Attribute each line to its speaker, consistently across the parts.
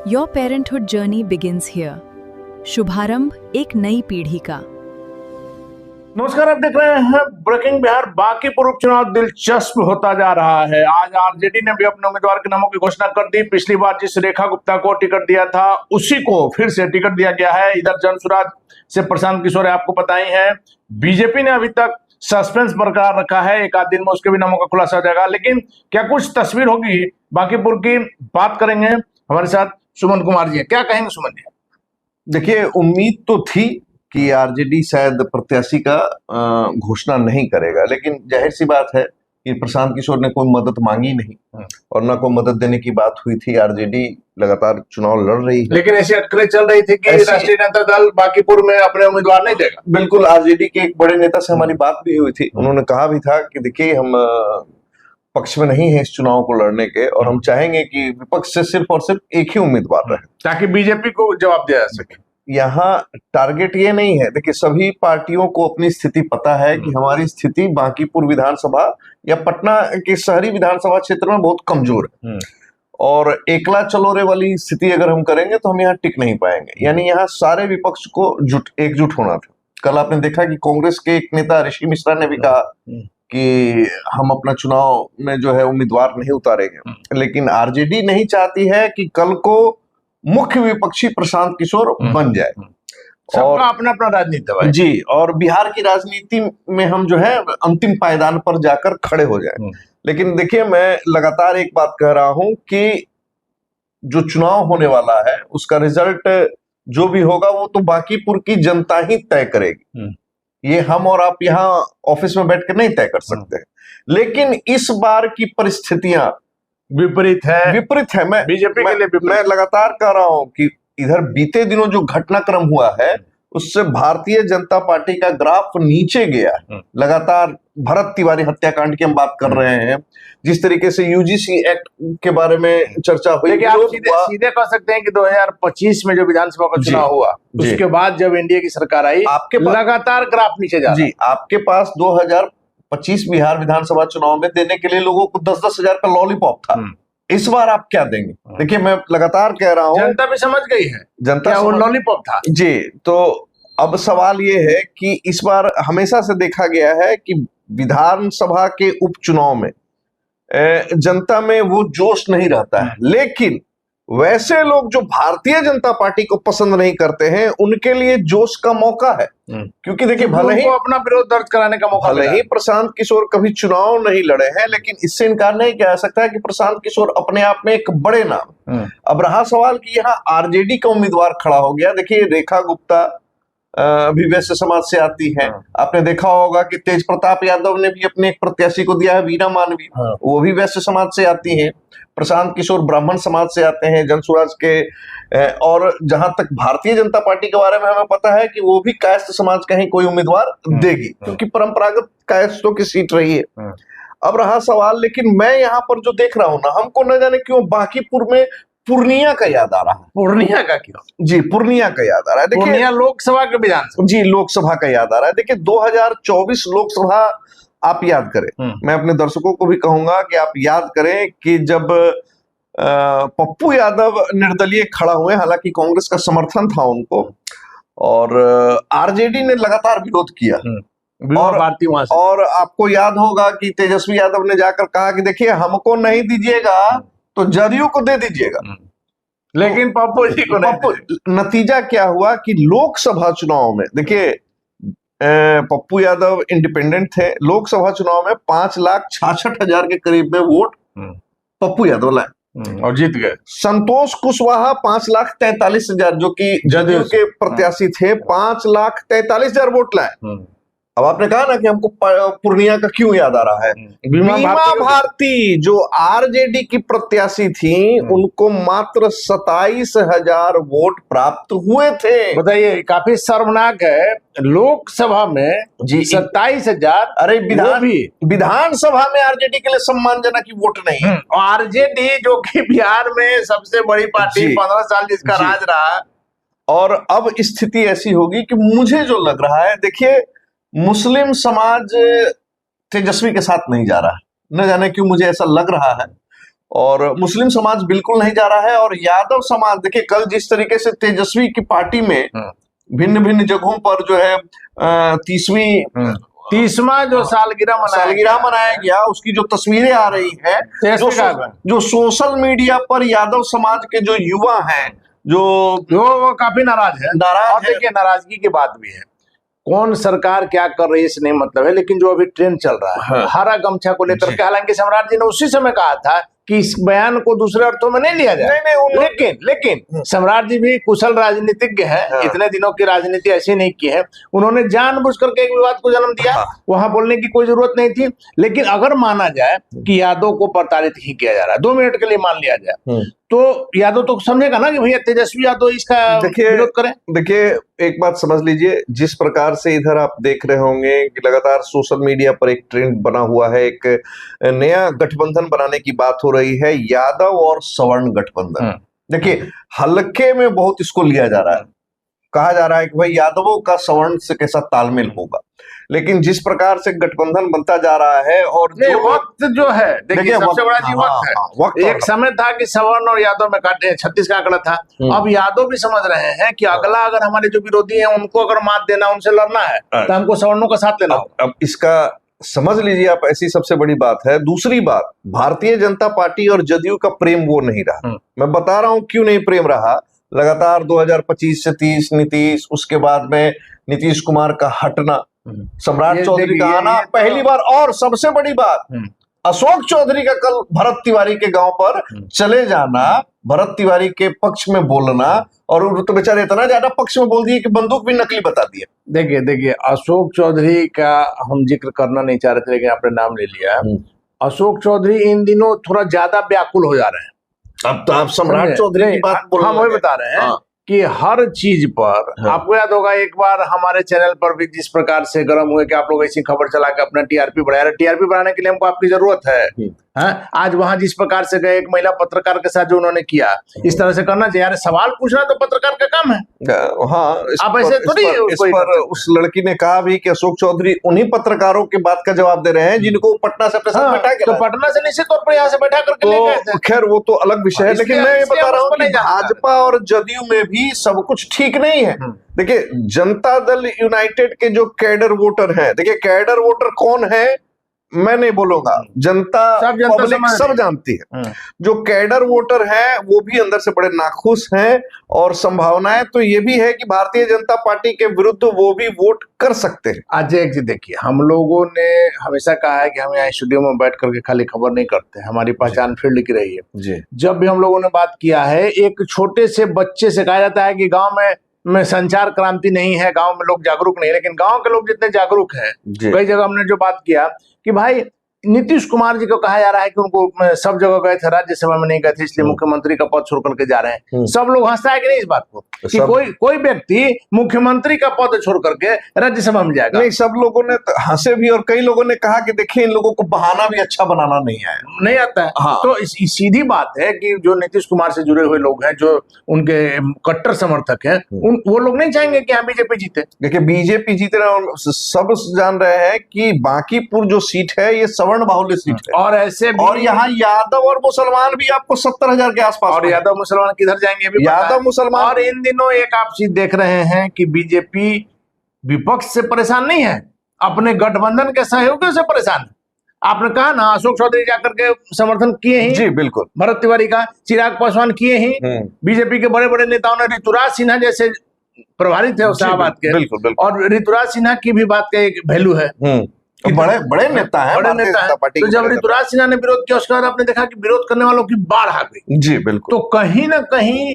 Speaker 1: Your parenthood journey begins here. शुभारंभ एक नई पीढ़ी का।
Speaker 2: नमस्कार, आप देख रहे हैं ब्रेकिंग बिहार। बांकीपुर उपचुनाव दिलचस्प होता जा रहा है। आज आरजेडी ने भी अपने उम्मीदवार के नामों की घोषणा कर दी। पिछली बार जिस रेखा गुप्ता को टिकट दिया था उसी को फिर से टिकट दिया गया है। इधर जनसुराज से प्रशांत किशोर आपको पता ही है। बीजेपी ने अभी तक सस्पेंस बरकरार रखा है। एक आध दिन में उसके भी नामों का खुलासा हो जाएगा। लेकिन क्या कुछ तस्वीर होगी बांकीपुर की, बात करेंगे। हमारे साथ सुमन कुमार जी है। क्या कहेंगे सुमन जी?
Speaker 3: देखिए, उम्मीद तो थी कि आरजेडी शायद प्रत्याशी का घोषणा नहीं करेगा, लेकिन जाहिर सी बात है कि प्रशांत किशोर ने कोई मदद मांगी नहीं और ना कोई मदद देने की बात हुई थी। आरजेडी लगातार चुनाव लड़ रही है,
Speaker 2: लेकिन ऐसी अटकलें चल रही थी कि राष्ट्रीय जनता दल बांकीपुर में अपने उम्मीदवार नहीं देगा।
Speaker 3: बिल्कुल, आरजेडी के एक बड़े नेता से हमारी बात भी हुई थी। उन्होंने कहा भी था कि देखिए, हम पक्ष में नहीं है इस चुनाव को लड़ने के और हम चाहेंगे कि विपक्ष से सिर्फ और सिर्फ एक ही उम्मीदवार रहे
Speaker 2: ताकि बीजेपी को जवाब दिया जा सके।
Speaker 3: यहाँ टारगेट ये नहीं है। देखिए, सभी पार्टियों को अपनी स्थिति पता है कि हमारी स्थिति बांकीपुर विधानसभा या पटना के शहरी विधानसभा क्षेत्र में बहुत कमजोर है और एकला चलोरे वाली स्थिति अगर हम करेंगे तो हम यहाँ टिक नहीं पाएंगे। यानी यहाँ सारे विपक्ष को एकजुट होना था। कल आपने देखा कि कांग्रेस के एक नेता ऋषि मिश्रा ने भी कहा कि हम अपना चुनाव में जो है उम्मीदवार नहीं उतारेंगे, लेकिन आरजेडी नहीं चाहती है कि कल को मुख्य विपक्षी प्रशांत किशोर बन जाए।
Speaker 2: और अपना अपना राजनीति है
Speaker 3: जी, और बिहार की राजनीति में हम जो है अंतिम पायदान पर जाकर खड़े हो जाए। लेकिन देखिए, मैं लगातार एक बात कह रहा हूं कि जो चुनाव होने वाला है उसका रिजल्ट जो भी होगा वो तो बांकीपुर की जनता ही तय करेगी। ये हम और आप यहाँ ऑफिस में बैठ कर नहीं तय कर सकते हैं। लेकिन इस बार की परिस्थितियां
Speaker 2: विपरीत है। मैं
Speaker 3: बीजेपी के लिए मैं लगातार कह रहा हूं कि इधर बीते दिनों जो घटनाक्रम हुआ है उससे भारतीय जनता पार्टी का ग्राफ नीचे गया है। लगातार भरत तिवारी हत्याकांड की हम बात कर रहे हैं, जिस तरीके से यूजीसी एक्ट के बारे में चर्चा हुई।
Speaker 2: आप सीधे कह सकते हैं कि 2025 में जो विधानसभा का चुनाव हुआ उसके बाद जब एनडीए की सरकार आई, आपके लगातार ग्राफ नीचे जा रहा है।
Speaker 3: आपके पास 2025 बिहार विधानसभा चुनाव में देने के लिए लोगों को 10-10 हजार का लॉलीपॉप था। इस बार आप क्या देंगे? देखिए, मैं लगातार कह रहा हूं,
Speaker 2: जनता भी समझ गई है, जनता वो लॉलीपॉप था जी।
Speaker 3: तो अब सवाल ये है कि इस बार हमेशा से देखा गया है कि विधानसभा के उपचुनाव में जनता में वो जोश नहीं रहता है, लेकिन वैसे लोग जो भारतीय जनता पार्टी को पसंद नहीं करते हैं उनके लिए जोश का मौका है। क्योंकि देखिए, भले ही
Speaker 2: अपना विरोध दर्ज कराने का मौका,
Speaker 3: भले ही प्रशांत किशोर कभी चुनाव नहीं लड़े हैं, लेकिन इससे इनकार नहीं किया जा सकता है कि प्रशांत किशोर अपने आप में एक बड़े नाम। अब रहा सवाल कि यहाँ आरजेडी का उम्मीदवार खड़ा हो गया। देखिए, रेखा गुप्ता भी वैश्य समाज से आती है। आपने देखा होगा कि तेज प्रताप यादव ने भी अपने एक प्रत्याशी को दिया है, वीणा मानवी, वो भी वैश्य समाज से आती है। प्रशांत किशोर ब्राह्मण समाज से आते हैं, जनसुराज के। और जहां तक भारतीय जनता पार्टी के बारे में हमें पता है कि वो भी कायस्थ समाज का ही कोई उम्मीदवार देगी, क्योंकि परंपरागत कायस्थों की सीट रही है। अब रहा सवाल, लेकिन मैं यहाँ पर जो देख रहा हूं ना, हमको न जाने क्यों बांकीपुर में पूर्णिया का याद आ रहा है।
Speaker 2: पूर्णिया का क्यों?
Speaker 3: जी, पूर्णिया का याद आ रहा है। देखिए,
Speaker 2: पूर्णिया लोकसभा के विधानसभा,
Speaker 3: जी, लोकसभा का याद आ रहा है। देखिए, 2024 लोकसभा आप याद करें। मैं अपने दर्शकों को भी कहूंगा कि आप याद करें कि जब पप्पू यादव निर्दलीय खड़ा हुए, हालांकि कांग्रेस का समर्थन था उनको, और आरजेडी ने लगातार विरोध किया। और आपको याद होगा कि तेजस्वी यादव ने जाकर कहा कि देखिए, हमको नहीं दीजिएगा तो जदयू को दे दीजिएगा,
Speaker 2: लेकिन पप्पू जी को नहीं।
Speaker 3: नतीजा क्या हुआ कि लोकसभा चुनाव में, देखिए, पप्पू यादव इंडिपेंडेंट थे। लोकसभा चुनाव में 5,66,000 के करीब में वोट पप्पू यादव लाए
Speaker 2: और जीत गए।
Speaker 3: संतोष कुशवाहा 5,43,000, जो कि जदयू के प्रत्याशी थे, 5,43,000 वोट लाए। अब आपने कहा ना कि हमको पूर्णिया का क्यों याद आ रहा है। बीमा भारती जो आरजेडी की प्रत्याशी थी, उनको मात्र 27,000 वोट प्राप्त हुए थे।
Speaker 2: बताइए, काफी शर्मनाक है। लोकसभा में
Speaker 3: जी
Speaker 2: 27,000।
Speaker 3: अरे विधानसभा में आरजेडी के लिए सम्मानजनक वोट नहीं।
Speaker 2: आरजेडी जो कि बिहार में सबसे बड़ी पार्टी, 15 साल जिसका राज रहा।
Speaker 3: और अब स्थिति ऐसी होगी कि मुझे जो लग रहा है, देखिए, मुस्लिम समाज तेजस्वी के साथ नहीं जा रहा है, न जाने क्यों मुझे ऐसा लग रहा है। और मुस्लिम समाज बिल्कुल नहीं जा रहा है। और यादव समाज देखिए कल जिस तरीके से तेजस्वी की पार्टी में भिन्न भिन्न जगहों पर जो है
Speaker 2: 30वां जो सालगिरह
Speaker 3: मनाया गया, उसकी जो तस्वीरें आ रही है, जो सोशल मीडिया पर यादव समाज के जो युवा हैं
Speaker 2: वो काफी नाराज है। देखिए नाराजगी की बात भी है, कौन सरकार क्या कर रही है इससे नहीं मतलब है, लेकिन जो अभी ट्रेंड चल रहा है हरा गमछा को लेकर के, हालांकि सम्राट जी ने उसी समय कहा था कि इस बयान को दूसरे अर्थों में नहीं लिया जाए। लेकिन सम्राट जी भी कुशल राजनीतिज्ञ है, इतने दिनों की राजनीति ऐसी नहीं की है, उन्होंने जानबूझ करके एक विवाद को जन्म दिया। वहां बोलने की कोई जरूरत नहीं थी। लेकिन अगर माना जाए कि यादव को प्रताड़ित ही किया जा रहा है, 2 मिनट के लिए मान लिया जाए, तो यादव तो समझेगा ना कि भैया तेजस्वी यादव इसका विरोध करें।
Speaker 3: देखिए एक बात समझ लीजिए, जिस प्रकार से इधर आप देख रहे होंगे कि लगातार सोशल मीडिया पर एक ट्रेंड बना हुआ है, एक नया गठबंधन बनाने की बात हो रही है, यादव और सवर्ण गठबंधन। देखिए हल्के में बहुत इसको लिया जा रहा है, कहा जा रहा है कि भाई यादवों का सवर्ण से कैसा तालमेल होगा, लेकिन जिस प्रकार से गठबंधन बनता जा रहा है और
Speaker 2: वक्त जो है, देखिए सबसे बड़ा जी वक्त है। एक समय था कि सवर्ण और यादव में काटे 36 का आंकड़ा था, अब यादव भी समझ रहे हैं कि अगला अगर हमारे जो विरोधी हैं उनको अगर मात देना, उनसे लड़ना है तो हमको सवर्णों का साथ लेना होगा।
Speaker 3: अब इसका समझ लीजिए आप, ऐसी सबसे बड़ी बात है। दूसरी बात, भारतीय जनता पार्टी और जदयू का प्रेम वो नहीं रहा। मैं बता रहा हूं क्यों नहीं प्रेम रहा। लगातार 2025 से 30 नीतीश, उसके बाद में नीतीश कुमार का हटना, सम्राट चौधरी का आना पहली बार, और सबसे बड़ी बात अशोक चौधरी का कल भरत तिवारी के गांव पर चले जाना, भरत तिवारी के पक्ष में बोलना, और वो तो बेचारे इतना ज्यादा पक्ष में बोल दिए कि बंदूक भी नकली बता दिया।
Speaker 2: देखिए अशोक चौधरी का हम जिक्र करना नहीं चाह रहे थे, लेकिन आपने नाम ले लिया। अशोक चौधरी इन दिनों थोड़ा ज्यादा व्याकुल हो जा रहे हैं।
Speaker 3: अब तो आप सम्राट चौधरी की बात बोल,
Speaker 2: हम वही बता रहे हैं कि हर चीज पर आपको याद होगा एक बार हमारे चैनल पर भी जिस प्रकार से गर्म हुए कि आप लोग ऐसी खबर चला के अपना टीआरपी बढ़ाया। टीआरपी बढ़ाने के लिए हमको आपकी जरूरत है। आज वहां जिस प्रकार से गए एक महिला पत्रकार के साथ जो उन्होंने किया, इस तरह से करना चाहिए। यार सवाल पूछना तो पत्रकार का काम है।
Speaker 3: आप ऐसे थोड़ी इस पर उस लड़की ने कहा भी कि अशोक चौधरी उन्हीं पत्रकारों के बात का जवाब दे रहे हैं जिनको पटना से अपने साथ बैठा के,
Speaker 2: तो पटना से निश्चित तौर पर यहाँ से बैठा करके ले गए थे।
Speaker 3: खैर वो तो अलग विषय है, लेकिन मैं ये बता रहा हूँ कि भाजपा और जदयू में भी सब कुछ ठीक नहीं है। देखिए जनता दल यूनाइटेड के जो कैडर वोटर हैं, देखिए कैडर वोटर कौन है मैं नहीं बोलूंगा, जनता पब्लिक सब जानती है। जो कैडर वोटर है वो भी अंदर से बड़े नाखुश हैं, और संभावनाएं तो ये भी है कि भारतीय जनता पार्टी के विरुद्ध वो भी वोट कर सकते हैं।
Speaker 2: अजय जी देखिए, हम लोगों ने हमेशा कहा है कि हम यहाँ स्टूडियो में बैठ करके खाली खबर नहीं करते, हमारी पहचान फील्ड की रही है जी। जब भी हम लोगों ने बात किया है, एक छोटे से बच्चे से कहा जाता है कि गाँव में संचार क्रांति नहीं है, गांव में लोग जागरूक नहीं, लेकिन गांव के लोग जितने जागरूक हैं, कई जगह हमने जो बात किया कि भाई नीतीश कुमार जी को कहा जा रहा है कि उनको सब जगह गए थे, राज्यसभा में नहीं गए थे, इसलिए मुख्यमंत्री का पद छोड़ करके जा रहे हैं। सब लोग हंसता है कि नहीं इस बात को कि कोई व्यक्ति मुख्यमंत्री का पद छोड़ करके राज्यसभा में जाएगा।
Speaker 3: नहीं, सब लोगों ने हंसे भी, और कई लोगों ने कहा कि देखिए इन लोगों को बहाना भी अच्छा बनाना नहीं आता है।
Speaker 2: हाँ। तो सीधी बात है कि जो नीतीश कुमार से जुड़े हुए लोग हैं, जो उनके कट्टर समर्थक हैं, वो लोग नहीं चाहेंगे कि यहाँ बीजेपी जीते।
Speaker 3: देखिए बीजेपी जीते रहे, सब जान रहे हैं कि बांकीपुर जो सीट है ये सवर्ण बाहुल्य सीट है,
Speaker 2: और ऐसे
Speaker 3: और यहाँ यादव और मुसलमान भी आपको 70,000 के आसपास,
Speaker 2: और यादव मुसलमान किधर जाएंगे भी
Speaker 3: यादव मुसलमान।
Speaker 2: और इन दिनों एक आप चीज देख रहे हैं कि बीजेपी विपक्ष से परेशान नहीं है, अपने गठबंधन के सहयोगियों से परेशान है। आपने कहा ना अशोक चौधरी जाकर के समर्थन किए ही, जी बिल्कुल, भरत तिवारी का, चिराग पासवान किए ही, बीजेपी के बड़े बड़े नेताओं ने, ऋतुराज सिन्हा जैसे प्रभावित है शाहबाद के, बिल्कुल, और ऋतुराज सिन्हा की भी बात का एक वैल्यू है,
Speaker 3: बड़े नेता हैं,
Speaker 2: तो जब ऋतुराज सिन्हा ने विरोध किया, उसके बाद आपने देखा कि विरोध करने वालों की बाढ़ आ गई।
Speaker 3: जी बिल्कुल।
Speaker 2: तो कहीं ना कहीं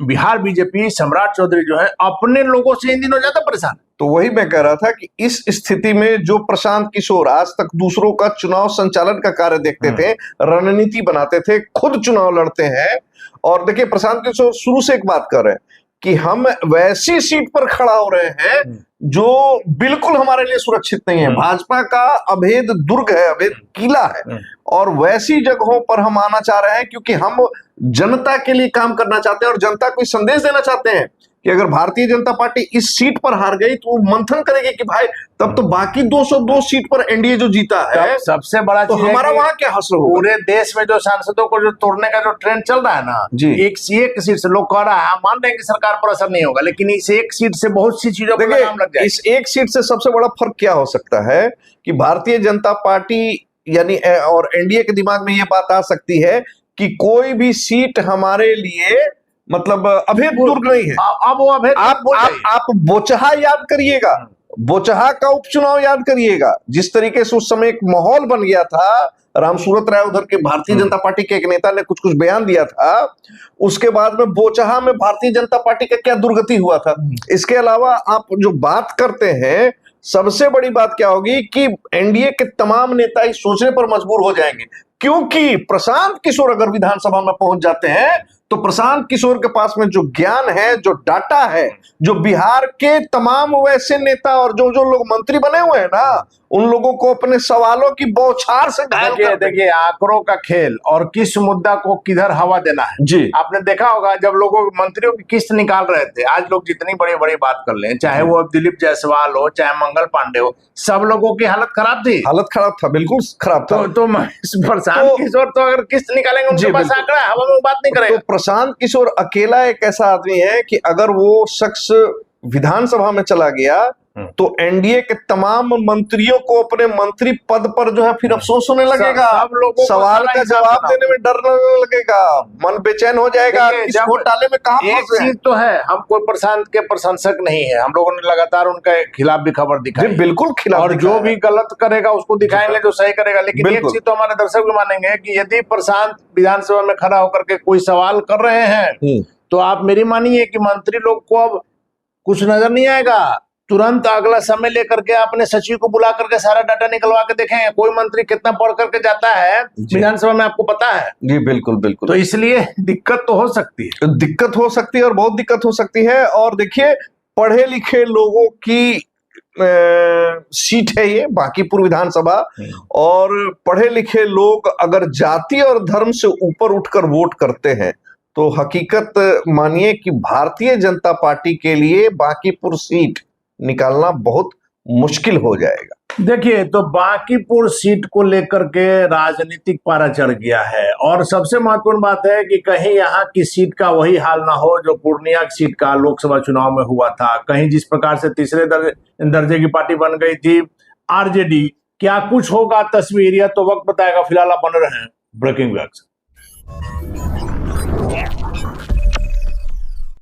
Speaker 2: बिहार बीजेपी, सम्राट चौधरी जो है, अपने लोगों से इन दिनों ज्यादा परेशान है।
Speaker 3: तो वही मैं कह रहा था कि इस स्थिति में जो प्रशांत किशोर आज तक दूसरों का चुनाव संचालन का कार्य देखते थे, रणनीति बनाते थे, खुद चुनाव लड़ते हैं। और देखिए प्रशांत किशोर शुरू से एक बात कर रहे हैं कि हम वैसी सीट पर खड़ा हो रहे हैं जो बिल्कुल हमारे लिए सुरक्षित नहीं है, भाजपा का अभेद दुर्ग है, अभेद किला है, और वैसी जगहों पर हम आना चाह रहे हैं क्योंकि हम जनता के लिए काम करना चाहते हैं और जनता को संदेश देना चाहते हैं कि अगर भारतीय जनता पार्टी इस सीट पर हार गई तो वो मंथन करेगी कि भाई तब तो बाकी 202 सीट पर एनडीए जो जीता है,
Speaker 2: सबसे बड़ा
Speaker 3: तो
Speaker 2: चीज है
Speaker 3: हमारा
Speaker 2: कि
Speaker 3: वहां क्या हश्र होगा?
Speaker 2: पूरे देश में जो सांसदों को जो तोड़ने का जो ट्रेंड चल रहा है ना,
Speaker 3: जी।
Speaker 2: एक सीट से लोग कह रहा है, हम मान रहे हैं कि सरकार पर असर नहीं होगा, लेकिन इस एक सीट से बहुत सी चीजों पर लगाम लग
Speaker 3: देखिए,
Speaker 2: जाएगी।
Speaker 3: इस एक सीट से सबसे बड़ा फर्क क्या हो सकता है कि भारतीय जनता पार्टी यानी और एनडीए के दिमाग में ये बात आ सकती है कि कोई भी सीट हमारे लिए मतलब अभेद दुर्ग नहीं है।
Speaker 2: अब वो अभेद
Speaker 3: आप बोचहा याद करिएगा, बोचहा का उपचुनाव याद करिएगा, जिस तरीके से उस समय एक माहौल बन गया था। रामसूरत राय उधर के भारतीय जनता पार्टी के एक नेता ने कुछ कुछ बयान दिया था, उसके बाद में बोचहा में भारतीय जनता पार्टी का क्या दुर्गति हुआ था। इसके अलावा आप जो बात करते हैं, सबसे बड़ी बात क्या होगी कि एनडीए के तमाम नेता इस सोचने पर मजबूर हो जाएंगे, क्योंकि प्रशांत किशोर अगर विधानसभा में पहुंच जाते हैं तो प्रशांत किशोर के पास में जो ज्ञान है, जो डाटा है, जो बिहार के तमाम वैसे नेता और जो जो लोग मंत्री बने हुए हैं ना, उन लोगों को अपने सवालों की बौछार से घायल कर देंगे।
Speaker 2: देखिए आंकड़ों का खेल और किस मुद्दा को किधर हवा देना है।
Speaker 3: जी,
Speaker 2: आपने देखा होगा जब लोगों मंत्रियों की किस्त निकाल रहे थे, आज लोग जितनी बड़ी बड़ी बात कर लें, चाहे वो दिलीप जायसवाल हो, चाहे मंगल पांडे हो, सब लोगों की हालत खराब थी।
Speaker 3: हालत खराब था, बिल्कुल खराब था।
Speaker 2: तो प्रशांत किशोर तो अगर किस्त निकालेंगे उनके पास आंकड़ा है, हवा में बात नहीं करेगा।
Speaker 3: तो प्रशांत किशोर अकेला एक ऐसा आदमी है कि अगर वो शख्स विधानसभा में चला गया तो एनडीए के तमाम मंत्रियों को अपने मंत्री पद पर जो है फिर अफसोस होने लगेगा,
Speaker 2: सब लोगों को
Speaker 3: सवाल का जवाब देने में डर लगने लगेगा, मन बेचैन हो जाएगा, किस घोटाले में कहां
Speaker 2: एक
Speaker 3: फंसे हैं।
Speaker 2: चीज तो है, हम कोई प्रशांत के प्रशंसक नहीं है, हम लोगों ने लगातार उनके खिलाफ भी खबर दिखाई,
Speaker 3: बिल्कुल खिलाफ,
Speaker 2: और जो भी गलत करेगा उसको दिखाएंगे जो सही करेगा। लेकिन एक चीज तो हमारे दर्शक भी मानेंगे कि यदि प्रशांत विधानसभा में खड़ा होकर के कोई सवाल कर रहे हैं तो आप मेरी मानिए कि मंत्री लोग को अब कुछ नजर नहीं आएगा, तुरंत अगला समय लेकर के अपने सचिव को बुला करके सारा डाटा निकलवा के देखेंगे कोई मंत्री कितना पढ़ करके जाता है विधानसभा में, आपको पता है।
Speaker 3: जी बिल्कुल बिल्कुल।
Speaker 2: तो इसलिए दिक्कत तो हो सकती है,
Speaker 3: दिक्कत हो सकती है और बहुत दिक्कत हो सकती है। और देखिए, पढ़े लिखे लोगों की सीट है ये बांकीपुर विधानसभा, और पढ़े लिखे लोग अगर जाति और धर्म से ऊपर उठकर वोट करते हैं तो हकीकत मानिए कि भारतीय जनता पार्टी के लिए बांकीपुर सीट निकालना बहुत मुश्किल हो जाएगा।
Speaker 2: देखिए, तो बांकीपुर सीट को लेकर के राजनीतिक पारा चढ़ गया है, और सबसे महत्वपूर्ण बात है कि कहीं यहाँ की सीट का वही हाल ना हो जो पूर्णिया की सीट का लोकसभा चुनाव में हुआ था। कहीं जिस प्रकार से तीसरे दर्जे की पार्टी बन गई थी आरजेडी, क्या कुछ होगा तस्वीर, यह तो वक्त बताएगा। फिलहाल आप बने रहें ब्रेकिंग बैग से।